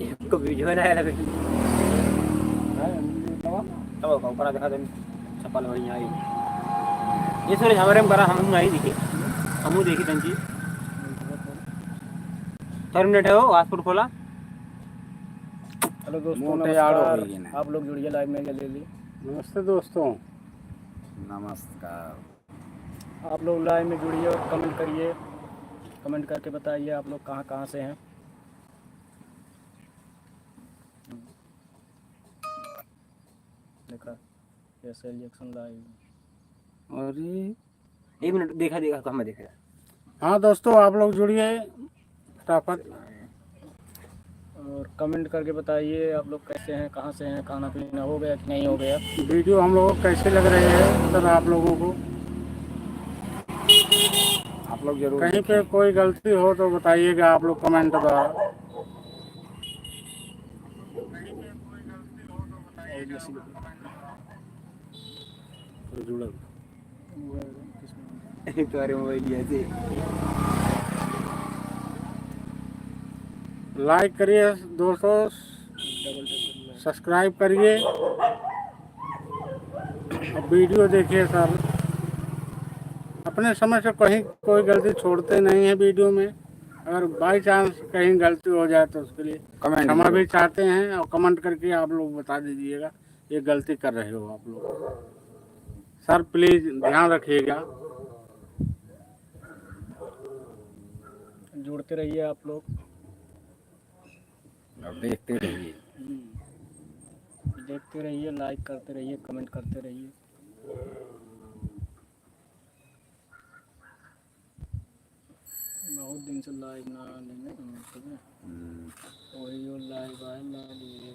इसको वीडियो बनाया लगे तो ऊपर दिखा दें चप्पल हो आई ये सूरज हमारे में करा हम आई दिखे हम देखी तंजी 4 मिनट है वो पासपोर्ट खोला। हेलो दोस्तों, नमस्कार। आप लोग जुड़िए लाइव में जल्दी। नमस्ते दोस्तों। नमस्कार। आप लोग लाइव में जुड़िए और कमेंट करिए। कमेंट करके बताइए आप लोग कहाँ कहाँ से हैं। देखा कैसे रिएक्शन लाइव। अरे 1 मिनट देखा कहाँ देख रहा। हाँ दोस्तों, आप लोग जुड़िए फटाफट और कमेंट करके बताइए आप लोग कैसे हैं, कहाँ से हैं, खाना पीना हो गया कि नहीं हो गया। वीडियो हम लोगों को कैसे लग रहे हैं सर आप लोगों को। आप लोग जरूर कहीं पे कोई गलती हो तो बताइएगा आप लोग कमेंट द्वारा। तुम्हारे मोबाइल ऐसे लाइक करिए दोस्तों, सब्सक्राइब करिए और वीडियो देखिए सर। अपने समय से कहीं कोई गलती छोड़ते नहीं है वीडियो में। अगर बाई चांस कहीं गलती हो जाए तो उसके लिए क्षमा भी चाहते हैं और कमेंट करके आप लोग बता दीजिएगा ये गलती कर रहे हो आप लोग। सर प्लीज़ ध्यान रखिएगा। जुड़ते रहिए आप लोग और देखते रहिए। देखते रहिए, लाइक करते रहिए, कमेंट करते रहिए। बहुत दिन से लाइव ना लेंगे वही लाइव आए ला लिए।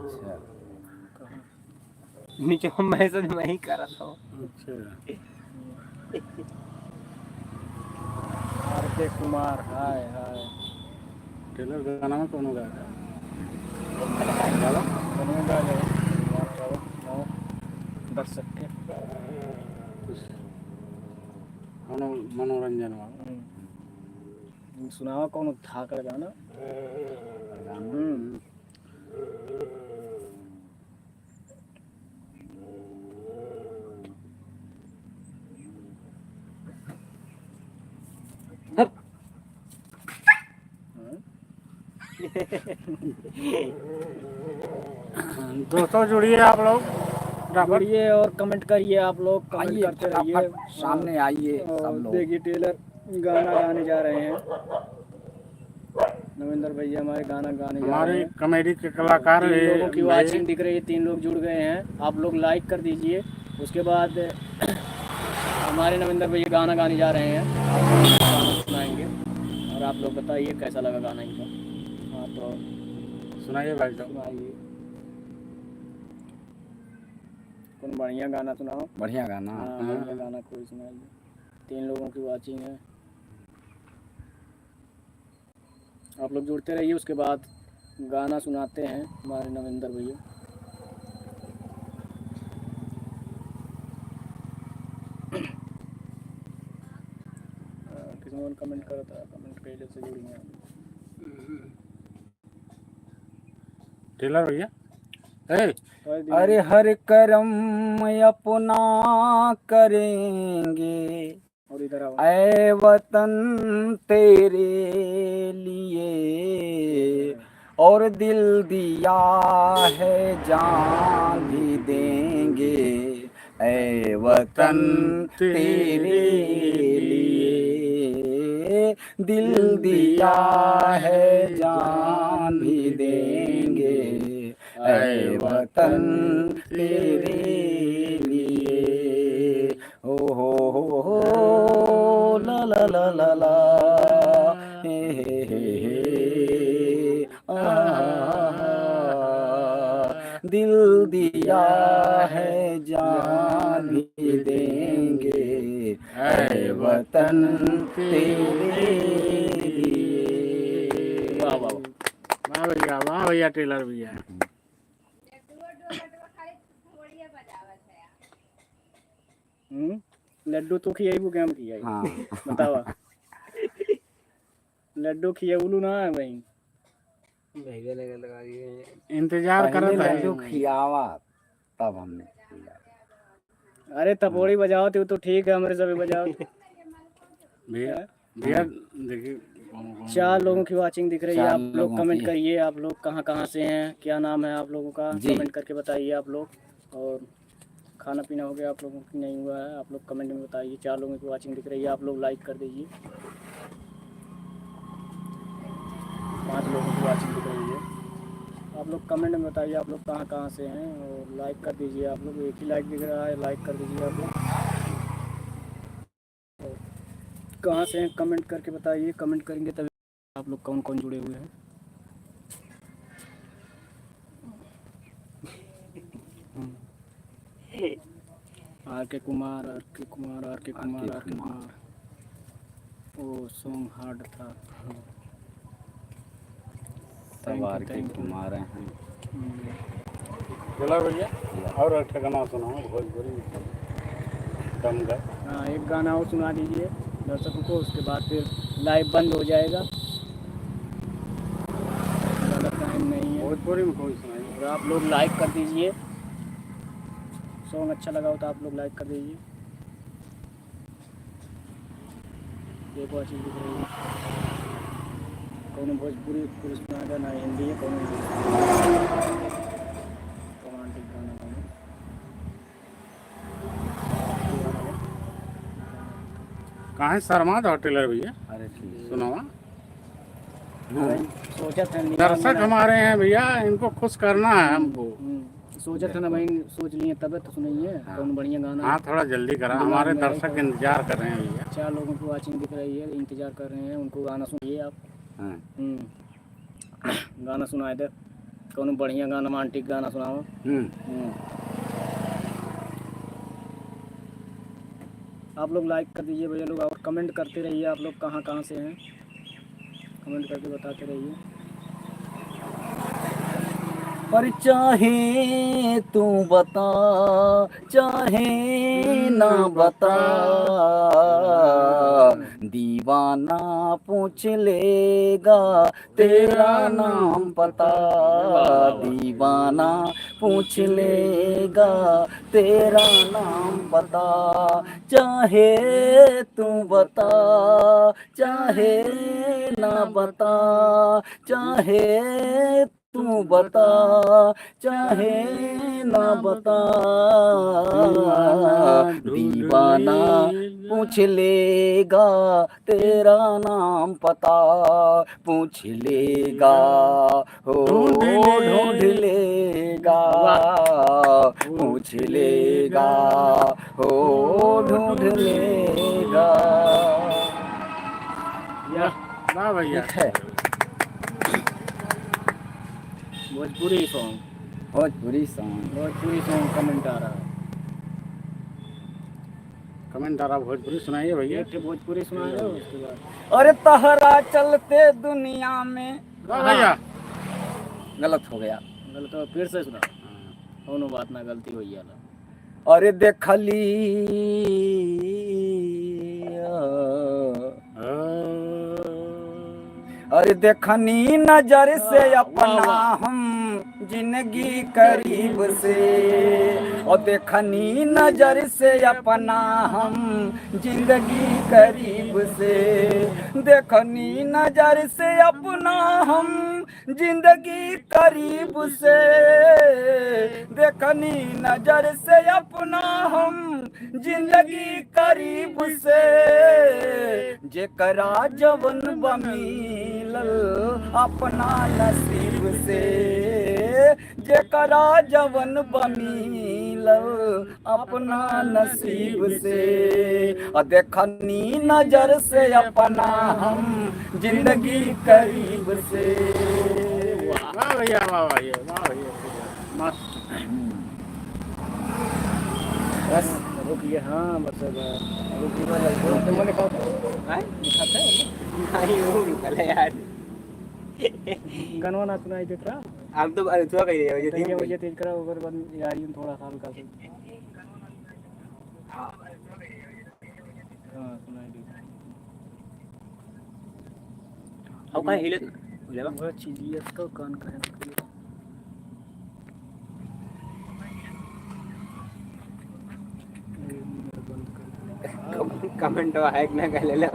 अच्छा कहाँ नीचे हम मैसेज मैं ही कर रहा था। अच्छा आरके कुमार हाय हाय। टेलर गाना में कौन गाया था? दर्शक के मनोरंजन वाला सुनावा कौन था कर गाना। दोस्तों जुड़िए आप लोग, जुड़िए और कमेंट करिए। आप लोग कमेंट करते रहिए, सामने आइए सब लोग। देखिए टेलर गाना गाने जा रहे हैं। नविंदर भैया हमारे गाना गाने जा रहे हमारे हैं। कॉमेडी के कलाकार 3 लोगों की वाचिंग दिख रही है, 3 लोग जुड़ गए हैं। आप लोग लाइक कर दीजिए। उसके बाद हमारे नविंदर भैया गाना गाने जा रहे हैं, गाना सुनाएंगे और आप लोग बताइए कैसा लगा गाना इनका। हाँ तो सुनाइए भाई साहब। सुनाइए, कौन बढ़िया गाना सुनाओ। बढ़िया गाना। हाँ बढ़िया गाना कोई सुनाइए। 3 लोगों की वाचिंग है। आप लोग जुड़ते रहिए। उसके बाद गाना सुनाते हैं हमारे नविंदर भैया। किसी ने कमेंट करा था, कमेंट पहले से जुड़ी हैं। टेलर भैया अरे हर कर्म अपना करेंगे और इधर आओ। ऐ वतन तेरे लिए और दिल दिया है जान भी देंगे ऐ वतन तेरे लिए दिल दिया है जान भी देंगे ऐ वतन तेरे लिए। ओ हो ला ला ला ला ला हे दिल दिया है जान भी देंगे ऐ वतन तेरे लिए। वाह वाह वाह भैया टेलर भैया। लड्डू तो खियाई वो गेम खियाई। हाँ बतावा लड्डू खिया उलू ना है भाई। भेजे लगा दिए। इंतजार कर पहले रहा लड्डू है खियावा तब हमने खिया। अरे तपोड़ी बजाओ तो ठीक है, हमारे सभी बजाओ। भैया। भैया देखिए कौन 4 लोगों की वाचिंग दिख रही है। 4 आप लोग लोगों कमेंट की। करिए, आप लोग कहाँ कहाँ से हैं, क्या नाम है आप लोगों का, जी। कमेंट करके बताइए आप लोग। और खाना पीना हो गया आप लोगों की, नहीं हुआ है आप लोग कमेंट में बताइए। 4 लोगों की वाचिंग दिख रही है, आप लोग लाइक कर दीजिए। 5 लोगों की वाचिंग दिख रही है, आप लोग कमेंट में बताइए आप लोग कहाँ कहाँ से हैं, और लाइक कर दीजिए। आप लोग एक ही लाइक दिख रहा है, लाइक कर दीजिए आप लोग। और कहाँ से हैं कमेंट करके बताइए, कमेंट करेंगे तभी आप लोग कौन कौन जुड़े हुए हैं। आर के कुमार, आर के कुमार, आर के कुमार, आर के कुमार। वो सॉन्ग हार्ड था। सब आर के कुमार हैं। चलो भैया और अच्छा गाना सुनाओ भोजपुरी में कम गा। हाँ, एक गाना और सुना दीजिए दर्शकों को, उसके बाद फिर लाइव बंद हो जाएगा। ज़्यादा टाइम नहीं है। भोजपुरी में कोई सुनाइए। और आप लोग लाइक कर दीजिए, सॉन्ग अच्छा लगा हो तो आप लोग लाइक कर दीजिए। एक और चीज़ दिख रही है, कौन भोजपुरी पूरी सुना ना हिंदी है, कौन रोमांटिक गाना गाना। कहाँ है शर्मा होटल है भैया अरे ठीक सुनावा। सोचा था दर्शक हमारे हैं भैया, इनको खुश करना है हमको। सोचा था ना भाई, सोच लिए तब तो सुनिए कौन बढ़िया गाना। हाँ थोड़ा जल्दी करा, हमारे दर्शक इंतजार कर रहे हैं भैया। 4 लोगों की वाचिंग दिख रही है, इंतजार कर रहे हैं, उनको गाना सुनिए आप। हाँ। गाना सुनाए दे, कौन बढ़िया गाना, रोमांटिक गाना सुनाओ। आप लोग लाइक कर दीजिए भैया लोग, और कमेंट करते रहिए। आप लोग कहाँ कहाँ से हैं, कमेंट करके बताते रहिए। पर चाहे तू बता चाहे ना बता, दीवाना पूछ लेगा तेरा नाम पता। दीवाना पूछ लेगा तेरा नाम पता। चाहे तू बता चाहे ना बता, चाहे तू बता चाहे ना बता, दीवाना पूछ लेगा तेरा नाम पता। पूछ लेगा हो ढूंढ लेगा, पूछ लेगा हो ढूंढ लेगा। वाह भैया। ठीक है, Bhojpuri song, Bhojpuri song. Bhojpuri song comment आ रहा है। कमेंट आ रहा भोजपुरी सुनाइए भैया। एक भोजपुरी सुना दो उसके बाद। अरे तहरा चलते दुनिया में। वाह भैया। गलत हो गया। गलत हो फिर से सुना, कोनो बात ना, गलती हुई है। अरे देखली अरे देखनी नजर से अपना हम जिंदगी करीब से, और देखनी नजर से अपना हम जिंदगी करीब से। देखनी नजर से अपना हम जिंदगी करीब से, देखनी नजर से अपना हम जिंदगी करीब से। जेकरा जवन बमिलल अपना नसीब से, जेकरा जवन बमिलल अपना नसीब से। देखनी नजर से अपना हम जिंदगी करीब से। वाह भैया, वाह भैया, वाह भैया, मस्त। बस रुकिए, हाँ बस रुकिए, मैंने कहा नहीं वो निकल यार। गनवा ना सुनाई देत रहा। हम तो अरुआ कह रहे हो तैयार मुझे तेज करा ऊपर बंद यारी थोड़ा सा हल्का से। हाँ सुनाई दे। हाउ काय हिले लेवा वो चीज ये तो कान का है कमेंट है ना काय ले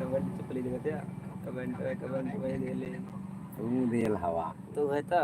कमेंट चपली देते कमेंट है कमेंट में दे ले तू दिल हवा तो है ता